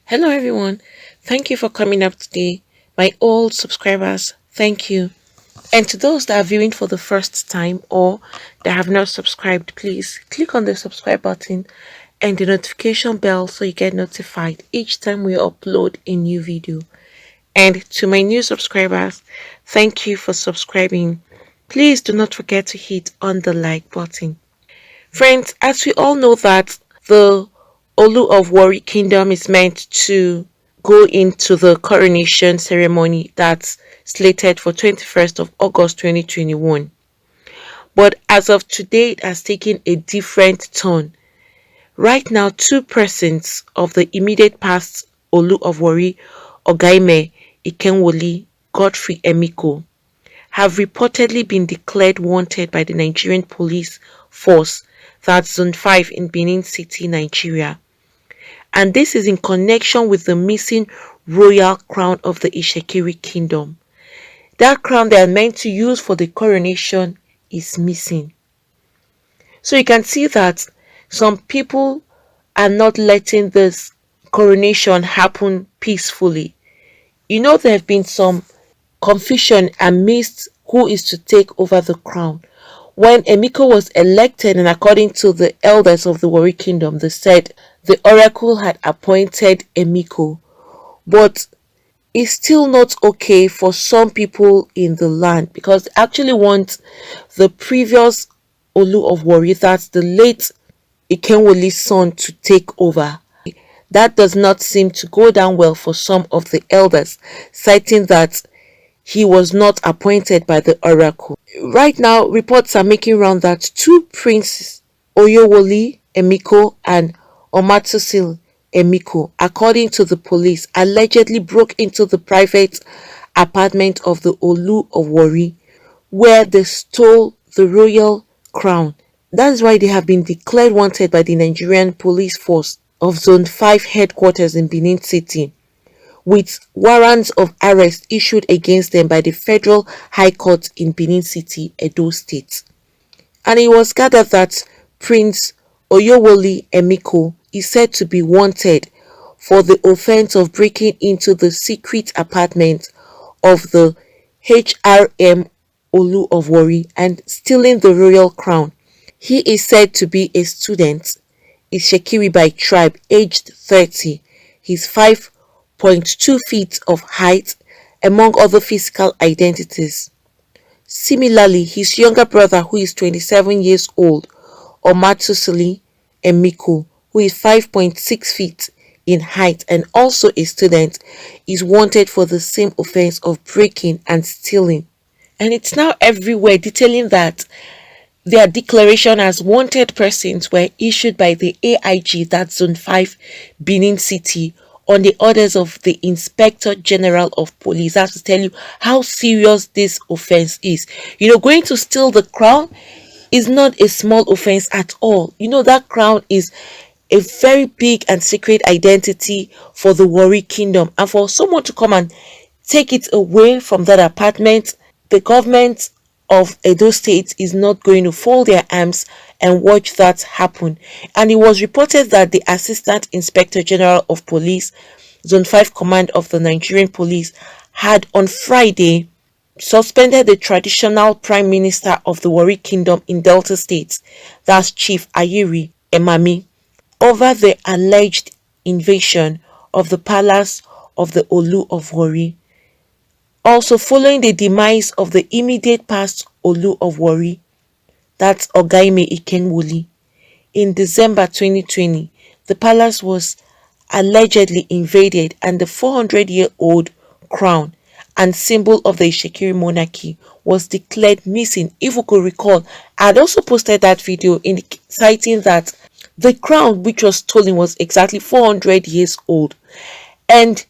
Hello, everyone. Thank you for coming up today. My old subscribers, thank you. And to those that are viewing for the first time or that have not subscribed, please click on the subscribe button and the notification bell so you get notified each time we upload a new video. And to my new subscribers, thank you for subscribing. Please do not forget to hit on the like button. Friends, as we all know that the Olu of Warri Kingdom is meant to go into the coronation ceremony that's slated for 21st of August 2021. But as of today, it has taken a different turn. Right now, two persons of the immediate past Olu of Warri, Ogaime Ikenwoli, Godfrey Emiko, have reportedly been declared wanted by the Nigerian police force, that's Zone 5 in Benin City, Nigeria. And this is in connection with the missing royal crown of the Ishekiri kingdom. That crown they are meant to use for the coronation is missing. So you can see that some people are not letting this coronation happen peacefully. There have been some confusion amidst who is to take over the crown. When Emiko was elected, and according to the elders of the Warri Kingdom, they said the oracle had appointed Emiko, but it's still not okay for some people in the land because they actually want the previous Olu of Warri, that's the late Ikenwoli's son, to take over. That does not seem to go down well for some of the elders, citing that he was not appointed by the oracle. Right now, reports are making round that two princes, Oyewole Emiko and Omatusil Emiko, according to the police, allegedly broke into the private apartment of the Olu of Warri, where they stole the royal crown. That's why they have been declared wanted by the Nigerian police force of Zone 5 headquarters in Benin City, with warrants of arrest issued against them by the Federal High Court in Benin City, Edo State. And it was gathered that Prince Oyewole Emiko is said to be wanted for the offense of breaking into the secret apartment of the HRM Olu of Warri and stealing the royal crown. He is said to be a student, is Shekiri by tribe, aged 30. He's 5.2 feet of height, among other physical identities. Similarly, his younger brother, who is 27 years old, Omatusili Emiko, who is 5.6 feet in height and also a student, is wanted for the same offense of breaking and stealing. And it's now everywhere detailing that their declaration as wanted persons were issued by the AIG, that's Zone 5 Benin City, on the orders of the Inspector General of Police. That's to tell you how serious this offense is. Going to steal the crown is not a small offense at all. That crown is a very big and secret identity for the Warri Kingdom. And for someone to come and take it away from that apartment, the government of Edo State is not going to fold their arms and watch that happen. And it was reported that the Assistant Inspector General of Police, Zone 5 Command of the Nigerian Police, had on Friday suspended the traditional Prime Minister of the Warri Kingdom in Delta State, that's Chief Ayiri Emami, over the alleged invasion of the palace of the Olu of Warri. Also, following the demise of the immediate past Olu of Warri, that's Ogaime Ikenwoli, in December 2020, the palace was allegedly invaded and the 400-year-old crown and symbol of the Ishekiri monarchy was declared missing. If we could recall, I had also posted that video citing that the crown which was stolen was exactly 400 years old, and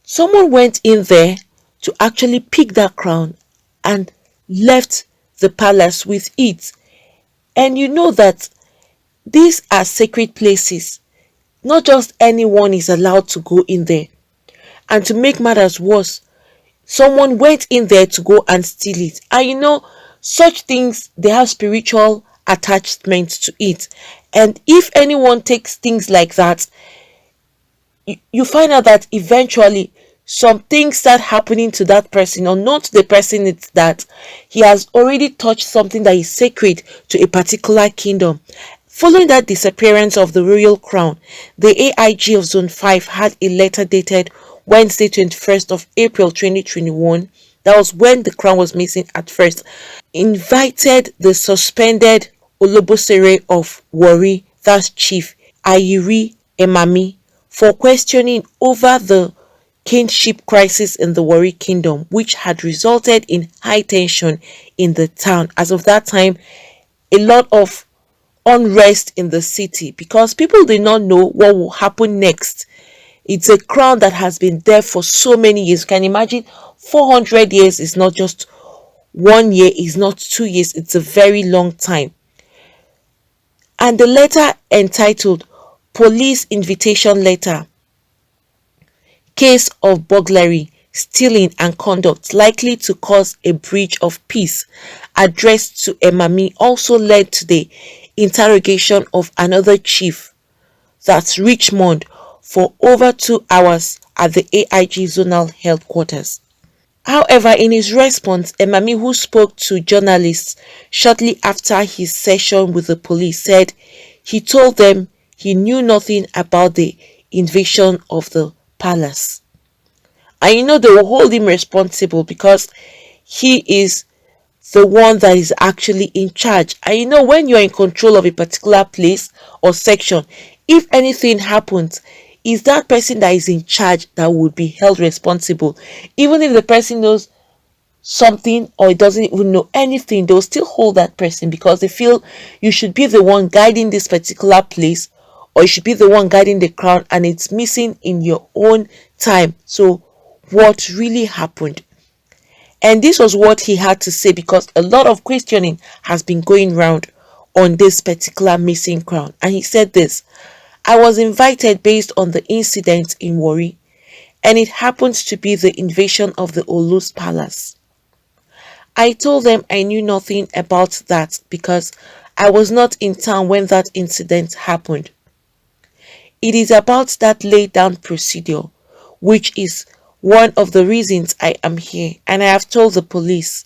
someone went in there to actually pick that crown and left the palace with it. And you know that these are sacred places. Not just anyone is allowed to go in there. And to make matters worse, someone went in there to go and steal it. And such things, they have spiritual attachment to it. And if anyone takes things like that, you find out that eventually some things start happening to that person, unknown to the person, it's that he has already touched something that is sacred to a particular kingdom. Following that disappearance of the royal crown, the AIG of Zone 5 had a letter dated Wednesday 21st of April 2021. That was when the crown was missing at first. Invited the suspended Olobosere of Warri, that's Chief Ayiri Emami, for questioning over the kinship crisis in the Warri kingdom, which had resulted in high tension in the town. As of that time, a lot of unrest in the city because people did not know what will happen next. It's a crown that has been there for so many years. You can imagine 400 years is not just 1 year, is not 2 years, it's a very long time. And the letter entitled Police Invitation Letter, Case of Burglary, Stealing and Conduct Likely to Cause a Breach of Peace, addressed to Emami, also led to the interrogation of another chief, that's Richmond, for over 2 hours at the AIG zonal headquarters. However, in his response, Emami, who spoke to journalists shortly after his session with the police, said he told them he knew nothing about the invasion of the palace. And they will hold him responsible because he is the one that is actually in charge. And when you're in control of a particular place or section, if anything happens, is that person that is in charge that would be held responsible. Even if the person knows something or doesn't even know anything, they'll still hold that person because they feel you should be the one guiding this particular place, or you should be the one guiding the crown, and it's missing in your own time. So what really happened? And this was what he had to say, because a lot of questioning has been going round on this particular missing crown. And he said this: I was invited based on the incident in Warri, and it happens to be the invasion of the Olu's palace. I told them I knew nothing about that because I was not in town when that incident happened. It is about that laid down procedure, which is one of the reasons I am here, and I have told the police.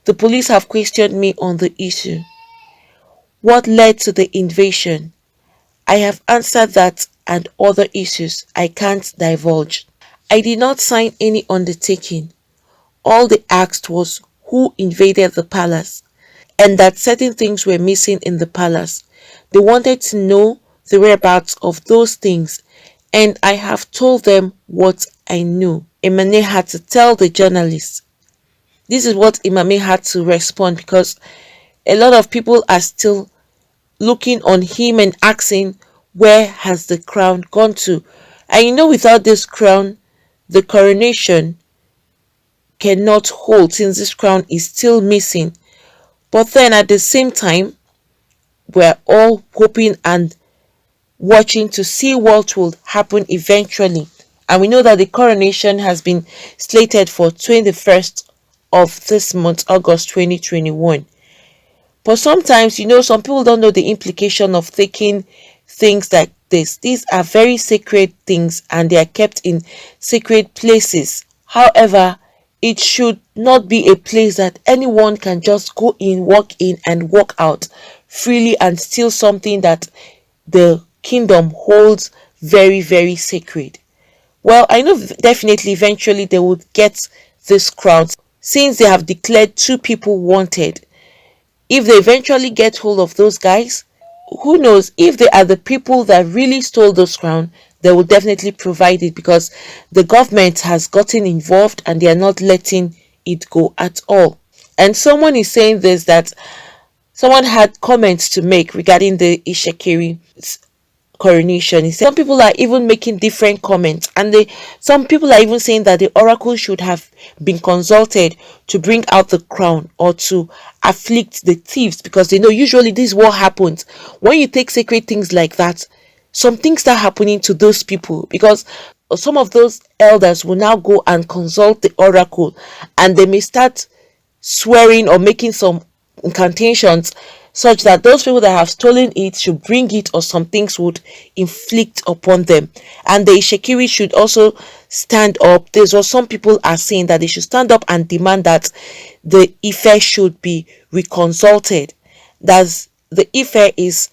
The police have questioned me on the issue. What led to the invasion? I have answered that and other issues I can't divulge. I did not sign any undertaking. All they asked was who invaded the palace and that certain things were missing in the palace. They wanted to know the whereabouts of those things, and I have told them what I knew. Imane had to tell the journalists. This is what Imane had to respond, because a lot of people are still looking on him and asking, where has the crown gone to? And without this crown, the coronation cannot hold, since this crown is still missing. But then at the same time, we're all hoping and watching to see what will happen eventually. And we know that the coronation has been slated for 21st of this month, August 2021. But sometimes, some people don't know the implication of taking things like this. These are very sacred things and they are kept in sacred places. However, it should not be a place that anyone can just go in, walk in and walk out freely and steal something that the kingdom holds very, very sacred. Well, I know definitely eventually they would get this crown, since they have declared 2 people wanted. If they eventually get hold of those guys, who knows, if they are the people that really stole those crown, they will definitely provide it, because the government has gotten involved and they are not letting it go at all. And someone is saying this, that someone had comments to make regarding the Ishekiri coronation. He said some people are even making different comments, and some people are even saying that the oracle should have been consulted to bring out the crown or to afflict the thieves, because they know usually this is what happens when you take sacred things like that. Some things start happening to those people, because some of those elders will now go and consult the oracle, and they may start swearing or making some incantations, such that those people that have stolen it should bring it, or some things would inflict upon them. And the Ishekiri should also stand up. There's what some people are saying, that they should stand up and demand that the Ife should be reconsulted. That the Ife is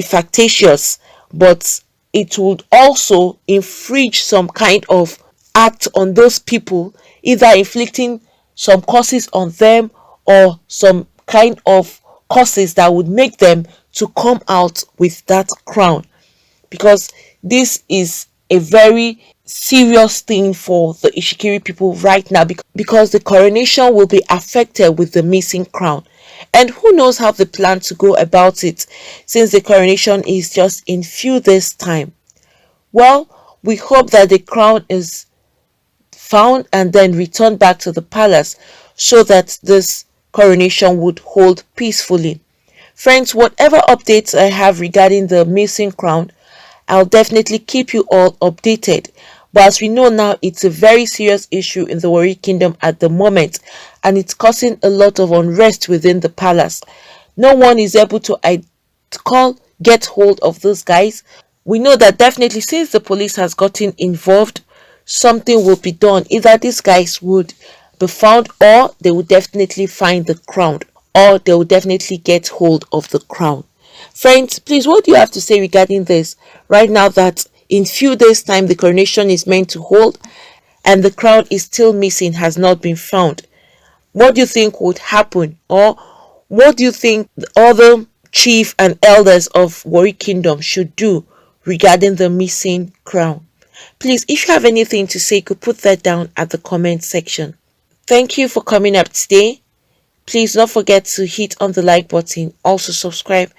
factitious, but it would also infringe some kind of act on those people, either inflicting some curses on them or some kind of curses that would make them to come out with that crown, because this is a very serious thing for the Ishikiri people right now, because the coronation will be affected with the missing crown. And who knows how they plan to go about it, since the coronation is just in few days time. Well, we hope that the crown is found and then returned back to the palace, so that this coronation would hold peacefully. Friends, whatever updates I have regarding the missing crown, I'll definitely keep you all updated. But as we know now, it's a very serious issue in the Warri Kingdom at the moment, and it's causing a lot of unrest within the palace. No one is able to get hold of those guys. We know that definitely, since the police has gotten involved, something will be done. Either these guys would be found, or they will definitely find the crown, or they will definitely get hold of the crown. Friends, please, what do you have to say regarding this? Right now that in few days time the coronation is meant to hold, and the crown is still missing, has not been found. What do you think would happen? Or what do you think the other chief and elders of Warri Kingdom should do regarding the missing crown? Please, if you have anything to say, you could put that down at the comment section. Thank you for coming up today. Please don't forget to hit on the like button, also subscribe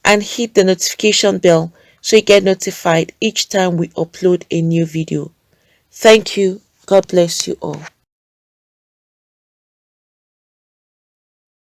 and hit the notification bell so you get notified each time we upload a new video. Thank you. God bless you all.